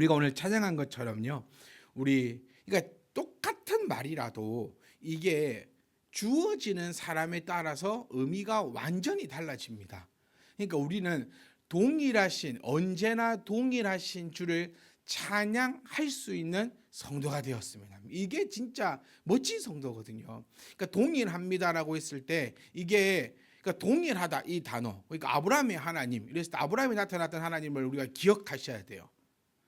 우리가 오늘 찬양한 것처럼요. 그러니까 똑같은 말이라도 이게 주어지는 사람에 따라서 의미가 완전히 달라집니다. 그러니까 우리는 언제나 동일하신 주를 찬양할 수 있는 성도가 되었으면 합니다. 이게 진짜 멋진 성도거든요. 그러니까 동일합니다라고 했을 때 이게 그러니까 동일하다 이 단어. 그러니까 아브라함의 하나님. 그래서 아브라함이 나타났던 하나님을 우리가 기억하셔야 돼요.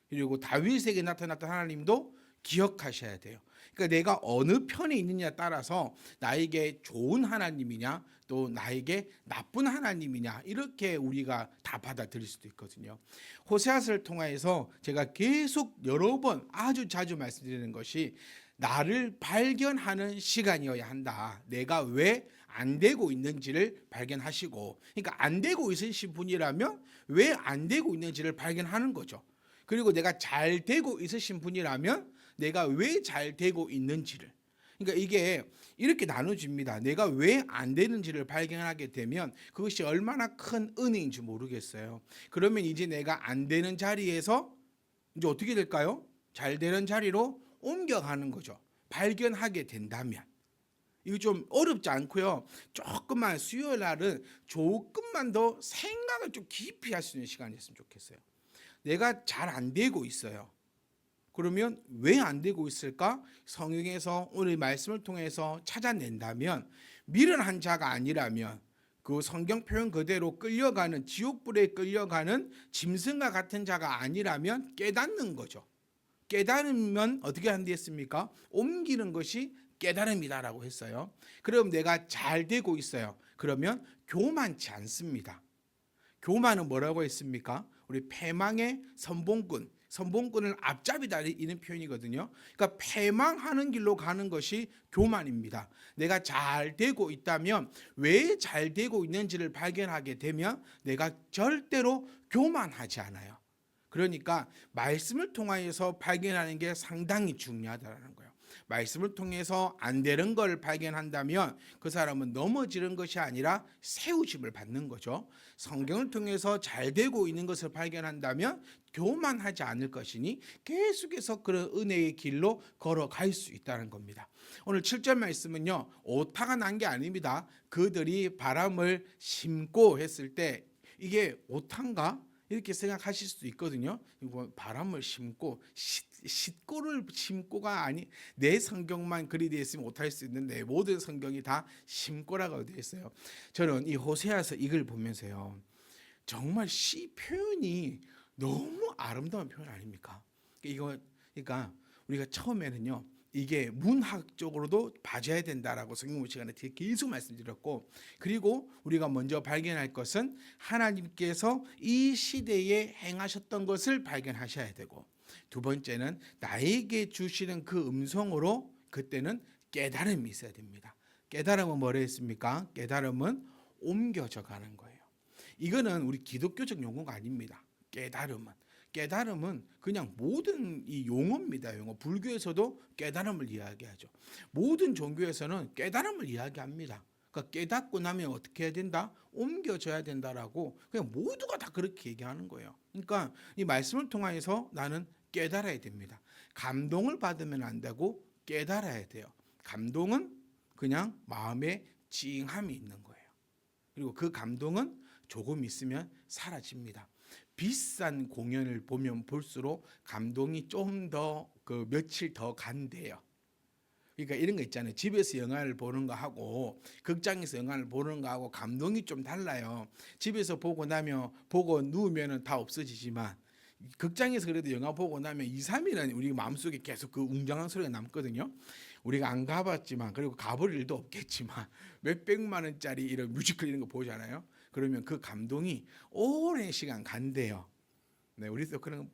그리고 다윗에게 나타났던 하나님도 기억하셔야 돼요. 그러니까 내가 어느 편에 있느냐에 따라서 나에게 좋은 하나님이냐 또 나에게 나쁜 하나님이냐 이렇게 우리가 다 받아들일 수도 있거든요. 호세아서를 통해서 제가 계속 여러 번 아주 자주 말씀드리는 것이 나를 발견하는 시간이어야 한다. 내가 왜 안 되고 있는지를 발견하시고, 그러니까 안 되고 있으신 분이라면 왜 안 되고 있는지를 발견하는 거죠. 그리고 내가 잘 되고 있으신 분이라면 내가 왜 잘 되고 있는지를, 그러니까 이게 이렇게 나눠집니다. 내가 왜 안 되는지를 발견하게 되면 그것이 얼마나 큰 은혜인지 모르겠어요. 그러면 이제 내가 안 되는 자리에서 이제 어떻게 될까요? 잘 되는 자리로 옮겨가는 거죠. 발견하게 된다면. 이거 좀 어렵지 않고요. 조금만 수요일 날은 조금만 더 생각을 좀 깊이 할 수 있는 시간이었으면 좋겠어요. 내가 잘 안 되고 있어요. 그러면 왜 안 되고 있을까? 성경에서 오늘 말씀을 통해서 찾아낸다면 미련한 자가 아니라면 그 성경 표현 그대로 끌려가는 지옥불에 끌려가는 짐승과 같은 자가 아니라면 깨닫는 거죠. 깨달으면 어떻게 한다했습니까? 옮기는 것이 깨달음이다라고 했어요. 그럼 내가 잘 되고 있어요. 그러면 교만치 않습니다. 교만은 뭐라고 했습니까? 우리 패망의 선봉꾼을 앞잡이다 이런 표현이거든요. 그러니까 패망하는 길로 가는 것이 교만입니다. 내가 잘 되고 있다면 왜 잘 되고 있는지를 발견하게 되면 내가 절대로 교만하지 않아요. 그러니까 말씀을 통하여서 발견하는 게 상당히 중요하다는 거예요. 말씀을 통해서 안 되는 걸 발견한다면 그 사람은 넘어지는 것이 아니라 세우심을 받는 거죠. 성경을 통해서 잘 되고 있는 것을 발견한다면 교만하지 않을 것이니 계속해서 그런 은혜의 길로 걸어갈 수 있다는 겁니다. 오늘 7절 말씀은요, 오타가 난 게 아닙니다. 그들이 바람을 심고 했을 때 이게 오타인가? 이렇게 생각하실 수도 있거든요. 바람을 심고 싯골을 심고가 아니, 내 성경만 그리 되어 있으면 못할 수 있는데 모든 성경이 다 심고라고 되어 있어요. 저는 이 호세아서 이걸 보면서요, 정말 시 표현이 너무 아름다운 표현 아닙니까? 그러니까 우리가 처음에는요, 이게 문학적으로도 봐줘야 된다라고 성경공부 시간에 계속 말씀드렸고, 그리고 우리가 먼저 발견할 것은 하나님께서 이 시대에 행하셨던 것을 발견하셔야 되고, 두 번째는 나에게 주시는 그 음성으로 그때는 깨달음이 있어야 됩니다. 깨달음은 뭐라 했습니까? 깨달음은 옮겨져 가는 거예요. 이거는 우리 기독교적 용어가 아닙니다. 깨달음은 그냥 모든 이 용어입니다. 용어. 불교에서도 깨달음을 이야기하죠. 모든 종교에서는 깨달음을 이야기합니다. 그러니까 깨닫고 나면 어떻게 해야 된다? 옮겨져야 된다라고 그냥 모두가 다 그렇게 얘기하는 거예요. 그러니까 이 말씀을 통해서 나는 깨달아야 됩니다. 감동을 받으면 안 되고 깨달아야 돼요. 감동은 그냥 마음에 찡함이 있는 거예요. 그리고 그 감동은 조금 있으면 사라집니다. 비싼 공연을 보면 볼수록 감동이 좀 더 그 며칠 더 간대요. 그러니까 이런 거 있잖아요. 집에서 영화를 보는 거 하고 극장에서 영화를 보는 거 하고 감동이 좀 달라요. 집에서 보고 누우면은 다 없어지지만 극장에서 그래도 영화 보고 나면 2, 3일은 우리 마음속에 계속 그 웅장한 소리가 남거든요. 우리가 안 가봤지만, 그리고 가볼 일도 없겠지만 몇백만 원짜리 이런 뮤지컬 이런 거 보잖아요. 그러면 그 감동이 오랜 시간 간대요. 네, 우리도 그런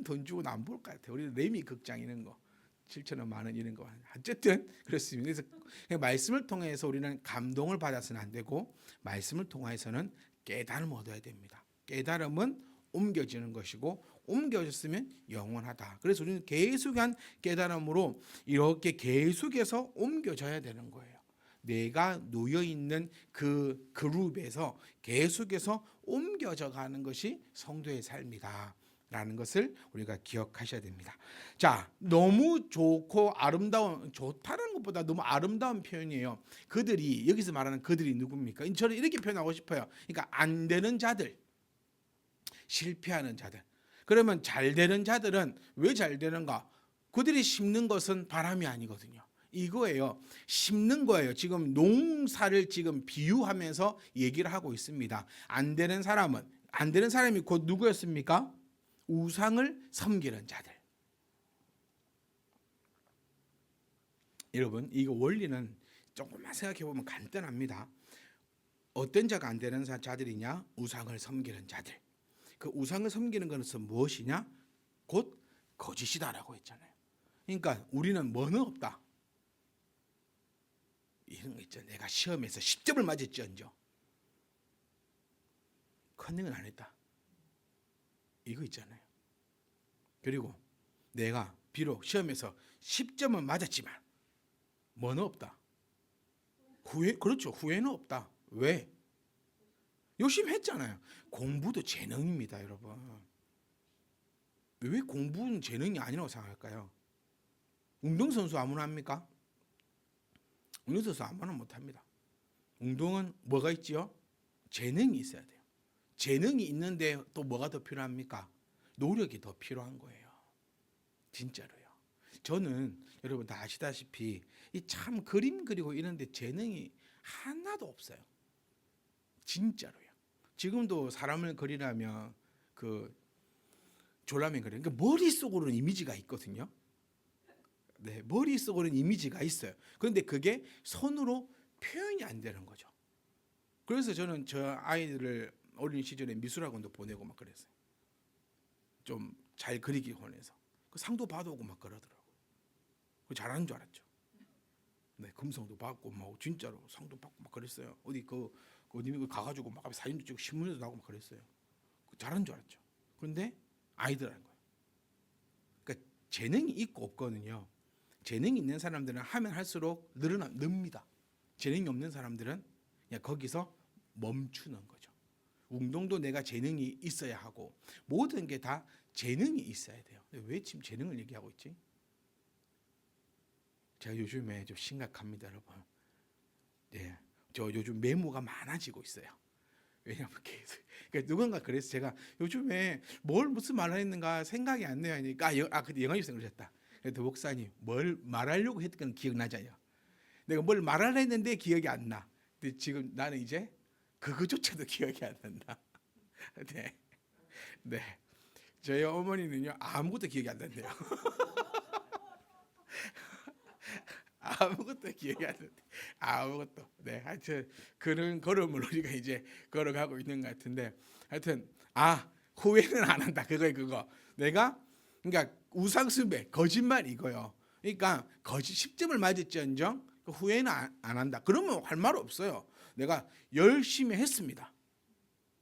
돈 주고는 안 볼 것 같아요. 우리 레미 극장 이런 거 7,000원, 만 원 이런 거. 어쨌든 그렇습니다. 그래서 말씀을 통해서 우리는 감동을 받아서는 안 되고 말씀을 통해서는 깨달음을 얻어야 됩니다. 깨달음은 옮겨지는 것이고 옮겨졌으면 영원하다. 그래서 우리는 계속한 깨달음으로 이렇게 계속해서 옮겨져야 되는 거예요. 내가 놓여있는 그 그룹에서 계속해서 옮겨져 가는 것이 성도의 삶이다. 라는 것을 우리가 기억하셔야 됩니다. 자, 너무 좋고 아름다운, 좋다는 것보다 너무 아름다운 표현이에요. 그들이, 여기서 말하는 그들이 누굽니까? 저는 이렇게 표현하고 싶어요. 그러니까 안 되는 자들, 실패하는 자들. 그러면 잘 되는 자들은 왜 잘 되는가? 그들이 심는 것은 바람이 아니거든요. 이거예요. 심는 거예요. 지금 농사를 지금 비유하면서 얘기를 하고 있습니다. 안 되는 사람이 곧 누구였습니까? 우상을 섬기는 자들. 여러분, 이거 원리는 조금만 생각해 보면 간단합니다. 어떤 자가 안 되는 자들이냐? 우상을 섬기는 자들. 그 우상을 섬기는 것은 무엇이냐? 곧 거짓이다라고 했잖아요. 그러니까 우리는 뭐는 없다. 이런 거 있죠. 내가 시험에서 10점을 맞았지언정 컨닝은 안 했다. 이거 있잖아요. 그리고 내가 비록 시험에서 10점은 맞았지만 뭐는 없다. 그렇죠. 후회는 없다. 왜? 열심히 했잖아요. 공부도 재능입니다, 여러분. 왜 공부는 재능이 아니라고 생각할까요? 운동선수 아무나 합니까? 운동선수 아무나 못합니다. 운동은 뭐가 있지요? 재능이 있어야 돼요. 재능이 있는데 또 뭐가 더 필요합니까? 노력이 더 필요한 거예요. 진짜로요. 저는 여러분 다 아시다시피 이 참 그림 그리고 이런데 재능이 하나도 없어요. 진짜로요. 지금도 사람을 그리려면 그 졸라맨 그리는 그 머릿속으로는 이미지가 있거든요. 네, 머릿속으로는 이미지가 있어요. 그런데 그게 손으로 표현이 안 되는 거죠. 그래서 저는 저 아이들을 어린 시절에 미술학원도 보내고 막 그랬어요. 좀 잘 그리기 원해서 그 상도 받아오고 막 그러더라고요. 잘하는 줄 알았죠. 네, 금상도 받고 막 진짜로 상도 받고 막 그랬어요. 어디 어디 가가지고 막 사진도 찍고 신문에도 나오고 막 그랬어요. 잘하는 줄 알았죠. 그런데 아이들하는 거예요. 그러니까 재능이 있고 없거든요. 재능이 있는 사람들은 하면 할수록 늡니다. 재능이 없는 사람들은 그냥 거기서 멈추는 거죠. 운동도 내가 재능이 있어야 하고 모든 게 다 재능이 있어야 돼요. 왜 지금 재능을 얘기하고 있지? 제가 요즘에 좀 심각합니다, 여러분. 네, 저 요즘 메모가 많아지고 있어요. 왜냐면 계속 그러니까 누군가 그래서 제가 요즘에 무슨 말을 했는가 생각이 안 나요. 하니까 그때 영화유생 그러셨다. 그래도 목사님 뭘 말하려고 했던 건 기억나잖아요. 내가 뭘 말하려 했는데 기억이 안 나. 근데 지금 나는 이제 그거조차도 기억이 안 난다. 네, 네. 저희 어머니는요 아무것도 기억이 안 난대요. 아무것도 기억이 안 나는데 아무것도. 네, 하여튼 그런 걸음을 우리가 이제 걸어가고 있는 것 같은데 하여튼 후회는 안 한다. 그거 내가 그러니까 우상숭배 거짓말 이거요. 그러니까 거짓 10점을 맞았지언정 후회는 안 한다. 그러면 할 말 없어요. 내가 열심히 했습니다.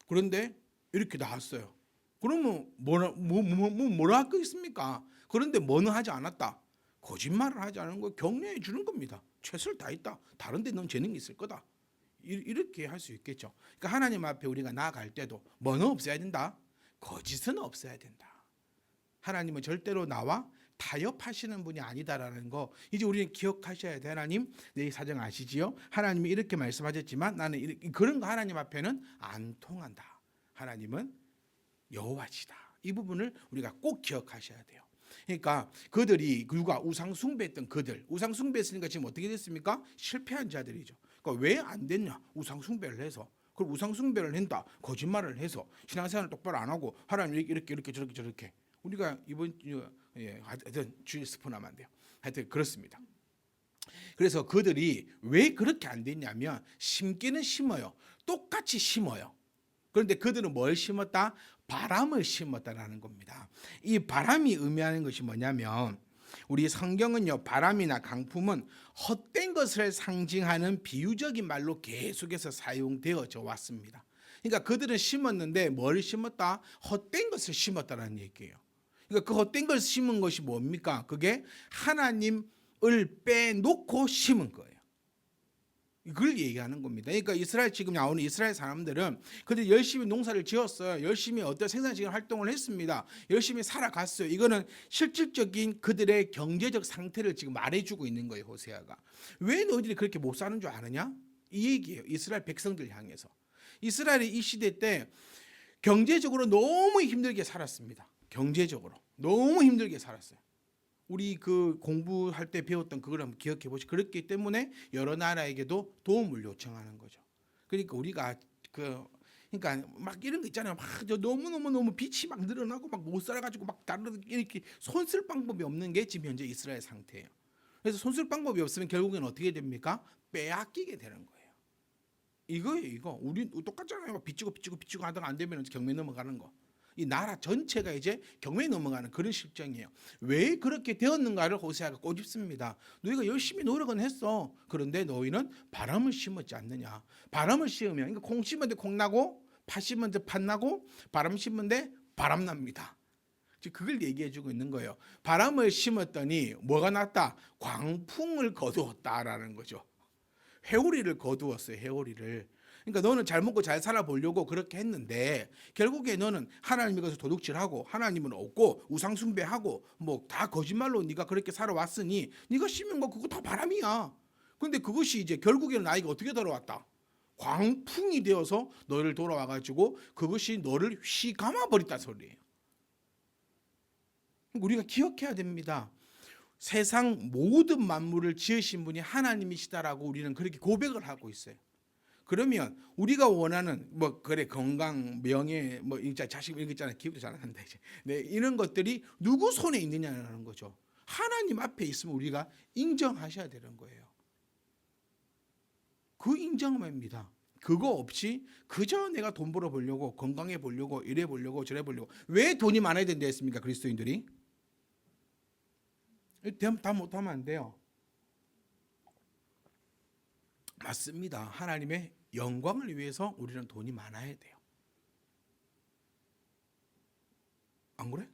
그런데 이렇게 나왔어요. 그러면 뭐라 하겠습니까? 그런데 뭐는 하지 않았다. 거짓말을 하지 않은 거 격려해 주는 겁니다. 최선을 다했다. 다른 데 넌 재능이 있을 거다. 이렇게 할 수 있겠죠. 그러니까 하나님 앞에 우리가 나아갈 때도 뭐는 없어야 된다. 거짓은 없어야 된다. 하나님은 절대로 나와 타협하시는 분이 아니다라는 거 이제 우리는 기억하셔야 돼. 하나님 내 사정 아시지요? 하나님이 이렇게 말씀하셨지만 나는 그런 거 하나님 앞에는 안 통한다. 하나님은 여호와시다. 이 부분을 우리가 꼭 기억하셔야 돼요. 그러니까 그들이 누가 우상 숭배했던 우상 숭배했으니까 지금 어떻게 됐습니까? 실패한 자들이죠. 그러니까 왜 안 됐냐? 우상 숭배를 해서. 그리고 우상 숭배를 한다. 거짓말을 해서 신앙생활을 똑바로 안 하고 하나님 이렇게 저렇게 우리가 이번 하여튼 주일 스포나면 안 돼요. 하여튼 그렇습니다. 그래서 그들이 왜 그렇게 안 됐냐면 심기는 심어요. 똑같이 심어요. 그런데 그들은 뭘 심었다? 바람을 심었다라는 겁니다. 이 바람이 의미하는 것이 뭐냐면 우리 성경은요 바람이나 강풍은 헛된 것을 상징하는 비유적인 말로 계속해서 사용되어져 왔습니다. 그러니까 그들은 심었는데 뭘 심었다? 헛된 것을 심었다라는 얘기예요. 그러니까 그 헛된 것을 심은 것이 뭡니까? 그게 하나님을 빼놓고 심은 거예요. 그걸 얘기하는 겁니다. 그러니까 이스라엘 지금 나오는 이스라엘 사람들은 그들 열심히 농사를 지었어요. 열심히 어떤 생산적인 활동을 했습니다. 열심히 살아갔어요. 이거는 실질적인 그들의 경제적 상태를 지금 말해주고 있는 거예요. 호세아가. 왜 너희들이 그렇게 못 사는 줄 아느냐? 이 얘기예요. 이스라엘 백성들 향해서. 이스라엘이 이 시대 때 경제적으로 너무 힘들게 살았습니다. 경제적으로 너무 힘들게 살았어요. 우리 그 공부할 때 배웠던 그걸 한번 기억해 보시죠. 그렇기 때문에 여러 나라에게도 도움을 요청하는 거죠. 그러니까 우리가 그러니까 막 이런 거 있잖아요. 막 너무 빚이 막 늘어나고 막 못 살아가지고 막 다른 이렇게 손 쓸 방법이 없는 게 지금 현재 이스라엘 상태예요. 그래서 손 쓸 방법이 없으면 결국엔 어떻게 됩니까? 빼앗기게 되는 거예요. 이거예요, 이거. 우리 똑같잖아요. 빚지고 하다가 안 되면 경매 넘어가는 거. 이 나라 전체가 이제 경매에 넘어가는 그런 실정이에요. 왜 그렇게 되었는가를 호세아가 꼬집습니다. 너희가 열심히 노력은 했어. 그런데 너희는 바람을 심었지 않느냐. 바람을 심으면 그러니까 콩 심은데 콩 나고 팥 심은데 팥 나고 바람 심은데 바람 납니다. 그걸 얘기해주고 있는 거예요. 바람을 심었더니 뭐가 났다? 광풍을 거두었다라는 거죠. 회오리를 거두었어요. 회오리를. 그러니까 너는 잘 먹고 잘 살아보려고 그렇게 했는데 결국에 너는 하나님에 가서 도둑질하고 하나님은 없고 우상 숭배하고 뭐 다 거짓말로 네가 그렇게 살아왔으니 네가 심은 거 그거 다 바람이야. 근데 그것이 이제 결국에는 나에게 어떻게 돌아왔다? 광풍이 되어서 너를 돌아와가지고 그것이 너를 휘감아 버렸다 소리예요. 우리가 기억해야 됩니다. 세상 모든 만물을 지으신 분이 하나님이시다라고 우리는 그렇게 고백을 하고 있어요. 그러면 우리가 원하는 뭐 그래 건강, 명예, 뭐 자식 이런 거 있잖아요. 기억도 잘 안 난다 이제. 네, 이런 것들이 누구 손에 있느냐는 거죠. 하나님 앞에 있으면 우리가 인정하셔야 되는 거예요. 그 인정입니다. 그거 없이 그저 내가 돈 벌어 보려고 건강해 보려고 이래 보려고 저래 보려고 왜 돈이 많아야 된다 했습니까? 그리스도인들이 다 못하면 안 돼요. 맞습니다. 하나님의 영광을 위해서 우리는 돈이 많아야 돼요. 안 그래?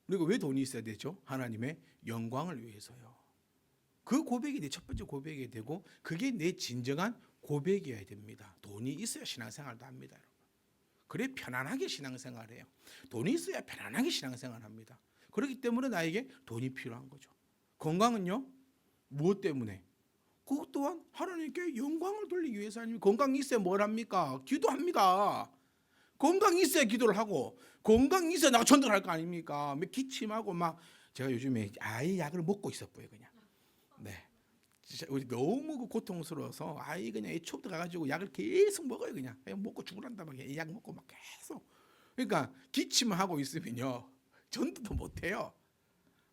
그리고 왜 돈이 있어야 되죠? 하나님의 영광을 위해서요. 그 고백이 내 첫 번째 고백이 되고 그게 내 진정한 고백이어야 됩니다. 돈이 있어야 신앙생활도 합니다. 여러분. 그래 편안하게 신앙생활해요. 돈이 있어야 편안하게 신앙생활합니다. 그렇기 때문에 나에게 돈이 필요한 거죠. 건강은요? 무엇 때문에? 그것 또한 하나님께 영광을 돌리기 위해서 아니면 건강이 있어야 뭘 합니까? 기도합니다. 건강이 있어야 기도를 하고 건강이 있어야 나가 전도를 할 거 아닙니까? 기침하고 막 제가 요즘에 아이 약을 먹고 있었고요 그냥. 네. 진짜 우리 너무 고통스러워서 아이 그냥 애초부터 가가지고 약을 계속 먹어요 그냥 먹고 죽으란다 막 약 먹고 막 계속. 그러니까 기침을 하고 있으면요 전도도 못해요.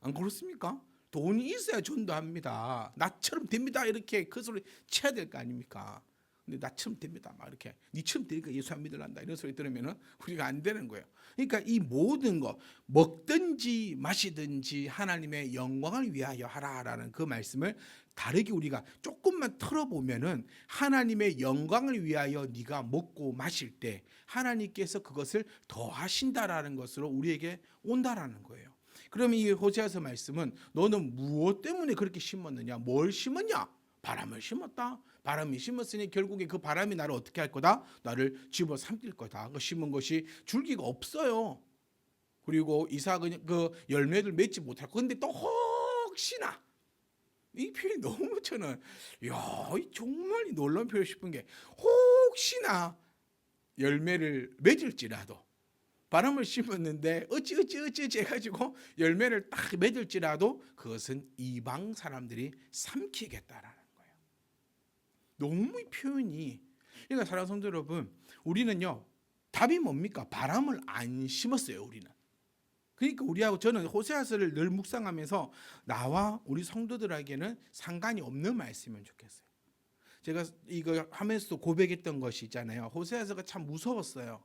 안 그렇습니까? 돈이 있어야 전도합니다. 나처럼 됩니다. 이렇게 그 소리 쳐야 될 거 아닙니까? 근데 나처럼 됩니다. 막 이렇게 니처럼 되니까 예수 안 믿으란다. 이런 소리 들으면은 우리가 안 되는 거예요. 그러니까 이 모든 거 먹든지 마시든지 하나님의 영광을 위하여 하라라는 그 말씀을 다르게 우리가 조금만 틀어보면은 하나님의 영광을 위하여 네가 먹고 마실 때 하나님께서 그것을 더하신다라는 것으로 우리에게 온다라는 거예요. 그러면 이 호세아서 말씀은 너는 무엇 때문에 그렇게 심었느냐? 뭘 심었냐? 바람을 심었다. 바람이 심었으니 결국에 그 바람이 나를 어떻게 할 거다? 나를 집어삼킬 거다. 그 심은 것이 줄기가 없어요. 그리고 이삭은 그 열매를 맺지 못할 거. 근데 또 혹시나 이 표현이 너무 저는 정말 놀라운 표현 싶은 게 혹시나 열매를 맺을지라도 바람을 심었는데 어찌 해가지고 열매를 딱 맺을지라도 그것은 이방 사람들이 삼키겠다라는 거예요. 너무 이 표현이 그러니까 사랑하는 성도 여러분 우리는요 답이 뭡니까? 바람을 안 심었어요 우리는. 그러니까 우리하고 저는 호세아서를 늘 묵상하면서 나와 우리 성도들에게는 상관이 없는 말씀이면 좋겠어요. 제가 이거 하면서 고백했던 것이 있잖아요. 호세아서가 참 무서웠어요.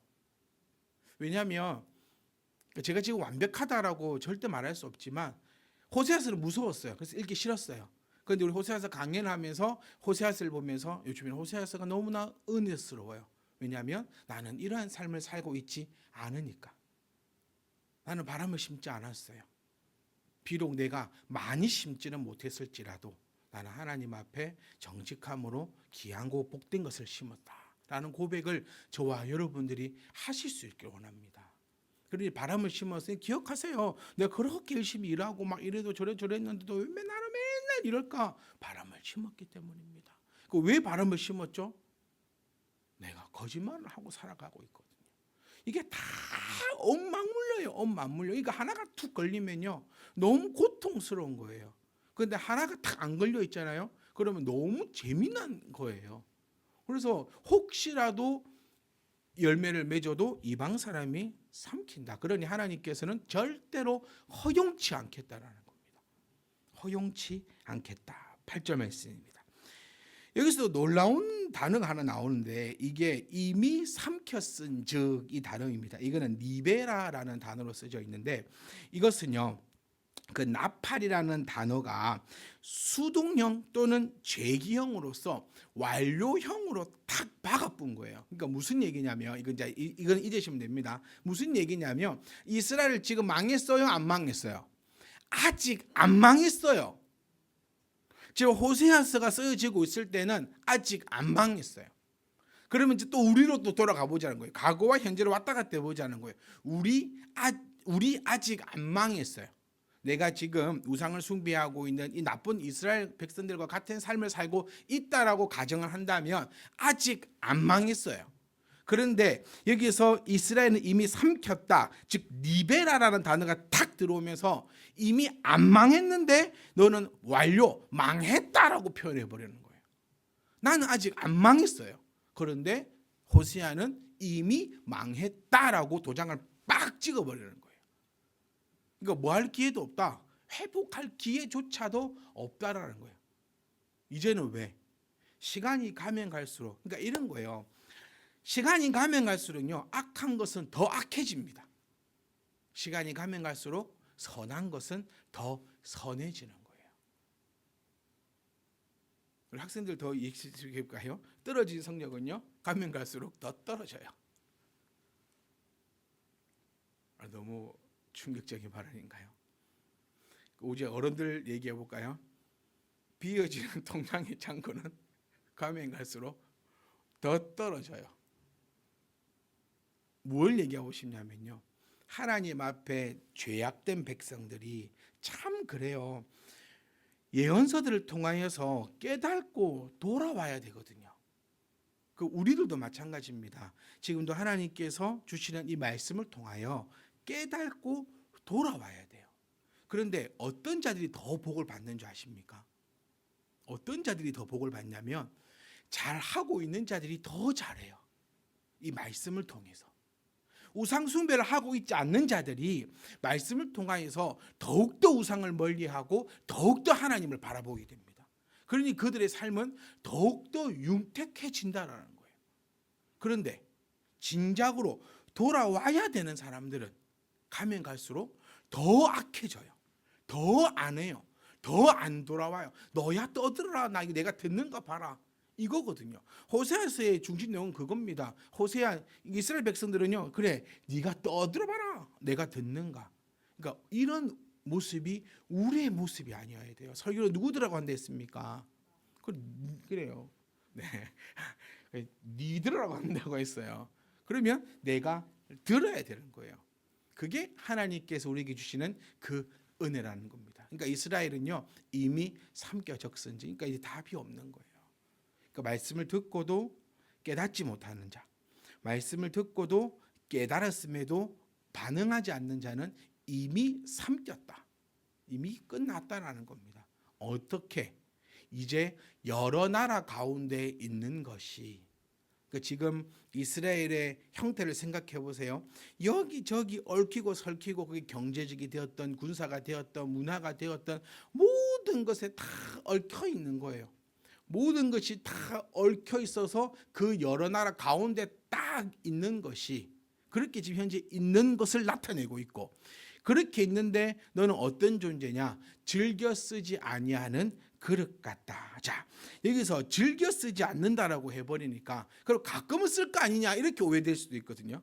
왜냐하면 제가 지금 완벽하다라고 절대 말할 수 없지만 호세아서는 무서웠어요. 그래서 읽기 싫었어요. 그런데 우리 호세아서 강연을 하면서 호세아서를 보면서 요즘에는 호세아서가 너무나 은혜스러워요. 왜냐하면 나는 이러한 삶을 살고 있지 않으니까. 나는 바람을 심지 않았어요. 비록 내가 많이 심지는 못했을지라도 나는 하나님 앞에 정직함으로 귀하고 복된 것을 심었다라는 고백을 저와 여러분들이 하실 수 있길 원합니다. 그러니 바람을 심었으니 기억하세요. 내가 그렇게 열심히 일하고 막 이래도 저랬는데도 왜 나는 맨날 이럴까? 바람을 심었기 때문입니다. 왜 바람을 심었죠? 내가 거짓말을 하고 살아가고 있거든요. 이게 다 엇맞물려요. 엇맞물려. 그러니까 하나가 툭 걸리면요, 너무 고통스러운 거예요. 그런데 하나가 탁 안 걸려 있잖아요. 그러면 너무 재미난 거예요. 그래서 혹시라도 열매를 맺어도 이방 사람이 삼킨다. 그러니 하나님께서는 절대로 허용치 않겠다라는 겁니다. 허용치 않겠다. 8절 말씀입니다. 여기서 놀라운 단어가 하나 나오는데 이게 이미 삼켰은 즉 이 단어입니다. 이거는 니베라라는 단어로 쓰여 있는데 이것은요, 그 나팔이라는 단어가 수동형 또는 제기형으로서 완료형으로 탁 박아뿐 거예요. 그러니까 무슨 얘기냐면 이건 잊으시면 됩니다. 무슨 얘기냐면 이스라엘 지금 망했어요? 안 망했어요? 아직 안 망했어요. 지금 호세아서가 쓰여지고 있을 때는 아직 안 망했어요. 그러면 이제 또 우리로 또 돌아가 보자는 거예요. 과거와 현재로 왔다 갔다 보자는 거예요. 우리 아직 안 망했어요. 내가 지금 우상을 숭배하고 있는 이 나쁜 이스라엘 백성들과 같은 삶을 살고 있다라고 가정을 한다면 아직 안 망했어요. 그런데 여기서 이스라엘은 이미 삼켰다, 즉 니베라라는 단어가 탁 들어오면서 이미 안 망했는데 너는 완료, 망했다라고 표현해 버리는 거예요. 나는 아직 안 망했어요. 그런데 호세아는 이미 망했다라고 도장을 빡 찍어 버리는 거예요. 그러니까 뭐 할 기회도 없다, 회복할 기회조차도 없다라는 거예요. 이제는 왜? 시간이 가면 갈수록, 그러니까 이런 거예요. 시간이 가면 갈수록요, 악한 것은 더 악해집니다. 시간이 가면 갈수록 선한 것은 더 선해지는 거예요. 우리 학생들 더 얘기해 볼까요? 떨어진 성적은요, 가면 갈수록 더 떨어져요. 너무 충격적인 발언인가요? 이제 어른들 얘기해 볼까요? 비어지는 통장의 창고는 가면 갈수록 더 떨어져요. 뭘 얘기하고 싶냐면요, 하나님 앞에 죄악된 백성들이 참 그래요. 예언서들을 통하여서 깨닫고 돌아와야 되거든요. 우리들도 마찬가지입니다. 지금도 하나님께서 주시는 이 말씀을 통하여 깨닫고 돌아와야 돼요. 그런데 어떤 자들이 더 복을 받는 줄 아십니까? 어떤 자들이 더 복을 받냐면 잘하고 있는 자들이 더 잘해요. 이 말씀을 통해서. 우상 숭배를 하고 있지 않는 자들이 말씀을 통하여서 더욱더 우상을 멀리하고 더욱더 하나님을 바라보게 됩니다. 그러니 그들의 삶은 더욱더 융택해진다는 거예요. 그런데 진작으로 돌아와야 되는 사람들은 가면 갈수록 더 악해져요. 더 안 해요. 더 안 돌아와요. 너야 떠들어라, 내가 듣는가 봐라, 이거거든요. 호세아서의 중심 내용은 그겁니다. 호세아 이스라엘 백성들은요, 그래 네가 떠들어봐라, 내가 듣는가. 그러니까 이런 모습이 우리의 모습이 아니어야 돼요. 설교를 누구들하고 한다 했습니까? 그래요. 네, 니들하고 한다고 했어요. 그러면 내가 들어야 되는 거예요. 그게 하나님께서 우리에게 주시는 그 은혜라는 겁니다. 그러니까 이스라엘은요, 이미 삼켜졌은지, 그러니까 이제 답이 없는 거예요. 그러니까 말씀을 듣고도 깨닫지 못하는 자, 말씀을 듣고도 깨달았음에도 반응하지 않는 자는 이미 삼켰다, 이미 끝났다라는 겁니다. 어떻게? 이제 여러 나라 가운데 있는 것이, 그러니까 지금 이스라엘의 형태를 생각해 보세요. 여기저기 얽히고 설키고, 그게 경제적이 되었던 군사가 되었던 문화가 되었던 모든 것에 다 얽혀 있는 거예요. 모든 것이 다 얽혀 있어서 그 여러 나라 가운데 딱 있는 것이 그렇게 지금 현재 있는 것을 나타내고 있고, 그렇게 있는데 너는 어떤 존재냐? 즐겨 쓰지 아니하는 그릇 같다. 자, 여기서 즐겨 쓰지 않는다라고 해버리니까 그럼 가끔은 쓸 거 아니냐 이렇게 오해될 수도 있거든요.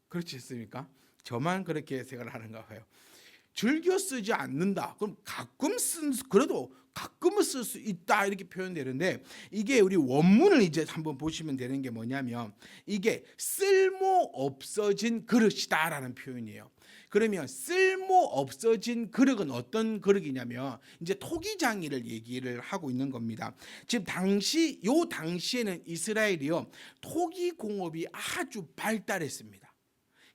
그렇지 않습니까? 저만 그렇게 해석을 하는가 봐요. 즐겨 쓰지 않는다. 그럼 그래도 가끔은 쓸 수 있다 이렇게 표현되는데, 이게 우리 원문을 이제 한번 보시면 되는 게 뭐냐면 이게 쓸모 없어진 그릇이다라는 표현이에요. 그러면 쓸모 없어진 그릇은 어떤 그릇이냐면 이제 토기장이를 얘기를 하고 있는 겁니다. 지금 요 당시에는 이스라엘이요, 토기 공업이 아주 발달했습니다.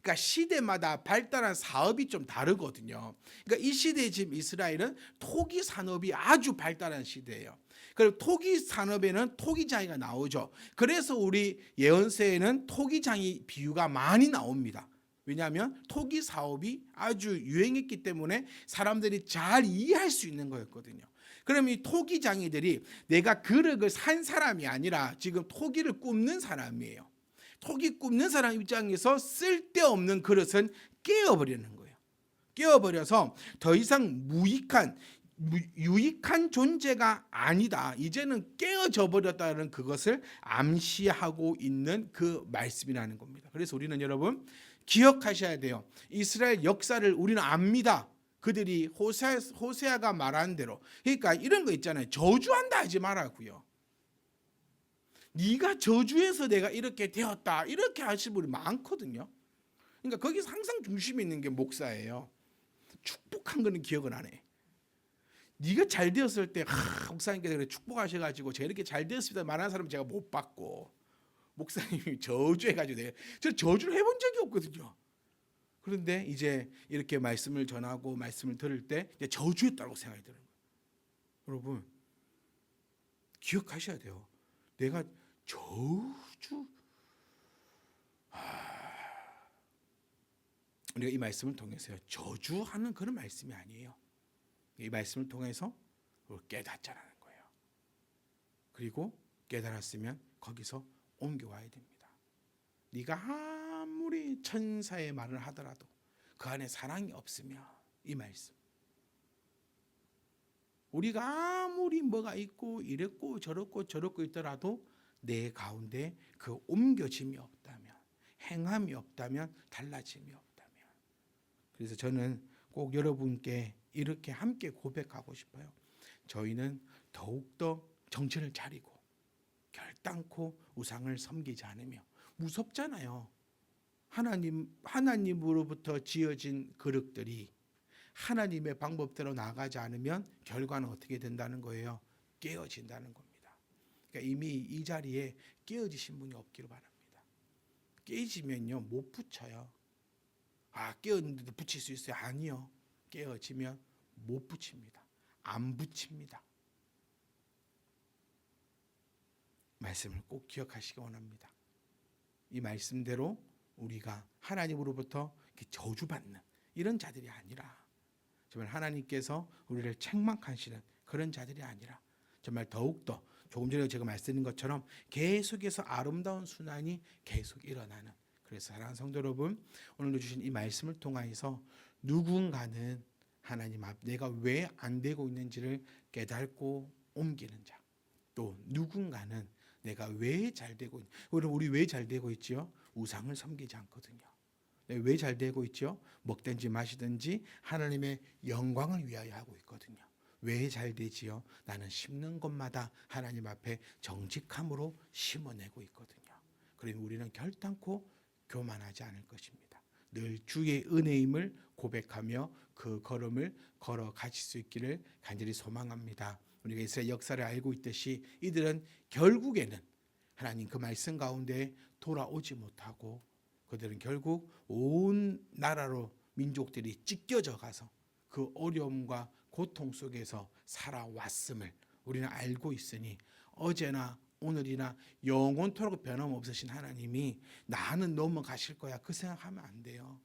그러니까 시대마다 발달한 사업이 좀 다르거든요. 그러니까 이 시대에 지금 이스라엘은 토기 산업이 아주 발달한 시대예요. 그리고 토기 산업에는 토기장이가 나오죠. 그래서 우리 예언서에는 토기장이 비유가 많이 나옵니다. 왜냐하면 토기 사업이 아주 유행했기 때문에 사람들이 잘 이해할 수 있는 거였거든요. 그럼 이 토기장이들이 내가 그릇을 산 사람이 아니라 지금 토기를 굽는 사람이에요. 토기 굽는 사람 입장에서 쓸데없는 그릇은 깨어버리는 거예요. 깨어버려서 더 이상 유익한 존재가 아니다. 이제는 깨어져 버렸다는 그것을 암시하고 있는 그 말씀이라는 겁니다. 그래서 우리는 여러분 기억하셔야 돼요. 이스라엘 역사를 우리는 압니다. 그들이 호세아가 말한 대로. 그러니까 이런 거 있잖아요. 저주한다 하지 말라고요. 네가 저주해서 내가 이렇게 되었다 이렇게 하시는 분이 많거든요. 그러니까 거기서 항상 중심에 있는 게 목사예요. 축복한 거는 기억은 안 해. 네가 잘 되었을 때 목사님께서 그래 축복하셔가지고 제가 이렇게 잘 되었습니다 말하는 사람은 제가 못 봤고, 목사님이 저주해가지고 저 저주를 해본 적이 없거든요. 그런데 이제 이렇게 말씀을 전하고 말씀을 들을 때 이제 저주했다고 생각이 들어요. 여러분 기억하셔야 돼요. 내가 저주 우리가 이 말씀을 통해서요, 저주하는 그런 말씀이 아니에요. 이 말씀을 통해서 깨닫자라는 거예요. 그리고 깨달았으면 거기서 옮겨와야 됩니다. 네가 아무리 천사의 말을 하더라도 그 안에 사랑이 없으면, 이 말씀, 우리가 아무리 뭐가 있고 이랬고 저랬고 있더라도 내 가운데 그 옮겨짐이 없다면, 행함이 없다면, 달라짐이 없다면. 그래서 저는 꼭 여러분께 이렇게 함께 고백하고 싶어요. 저희는 더욱더 정신을 차리고 결단코 우상을 섬기지 않으며, 무섭잖아요. 하나님으로부터 지어진 그릇들이 하나님의 방법대로 나가지 않으면 결과는 어떻게 된다는 거예요? 깨어진다는 겁니다. 그러니까 이미 이 자리에 깨어지신 분이 없기를 바랍니다. 깨지면요 못 붙여요. 깨었는데도 붙일 수 있어요? 아니요. 깨어지면 못 붙입니다. 안 붙입니다. 말씀을 꼭 기억하시기 원합니다. 이 말씀대로 우리가 하나님으로부터 저주받는 이런 자들이 아니라, 정말 하나님께서 우리를 책망하시는 그런 자들이 아니라, 정말 더욱더 조금 전에 제가 말씀드린 것처럼 계속해서 아름다운 순환이 계속 일어나는, 그래서 사랑하는 성도 여러분, 오늘도 주신 이 말씀을 통하여서 누군가는 하나님 앞 내가 왜 안 되고 있는지를 깨닫고 옮기는 자, 또 누군가는 내가 왜 잘 되고 있는지. 우리 왜 잘 되고 있지요? 우상을 섬기지 않거든요. 왜 잘 되고 있죠? 먹든지 마시든지 하나님의 영광을 위하여 하고 있거든요. 왜 잘 되지요? 나는 심는 것마다 하나님 앞에 정직함으로 심어내고 있거든요. 그러면 우리는 결단코 교만하지 않을 것입니다. 늘 주의 은혜임을 고백하며 그 걸음을 걸어 가실 수 있기를 간절히 소망합니다. 우리가 이스라엘 역사를 알고 있듯이 이들은 결국에는 하나님 그 말씀 가운데 돌아오지 못하고, 그들은 결국 온 나라로 민족들이 찢겨져 가서 그 어려움과 고통 속에서 살아왔음을 우리는 알고 있으니, 어제나 오늘이나 영원토록 변함없으신 하나님이 나는 넘어가실 거야 그 생각하면 안 돼요.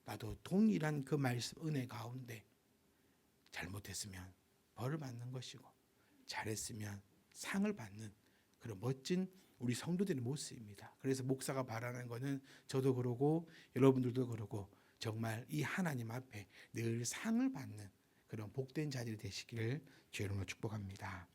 나도 동일한 그 말씀 은혜 가운데 잘못했으면 벌을 받는 것이고 잘했으면 상을 받는 그런 멋진 우리 성도들의 모습입니다. 그래서 목사가 바라는 것은 저도 그러고 여러분들도 그러고 정말 이 하나님 앞에 늘 상을 받는 그런 복된 자들이 되시기를 주의 이름으로 축복합니다.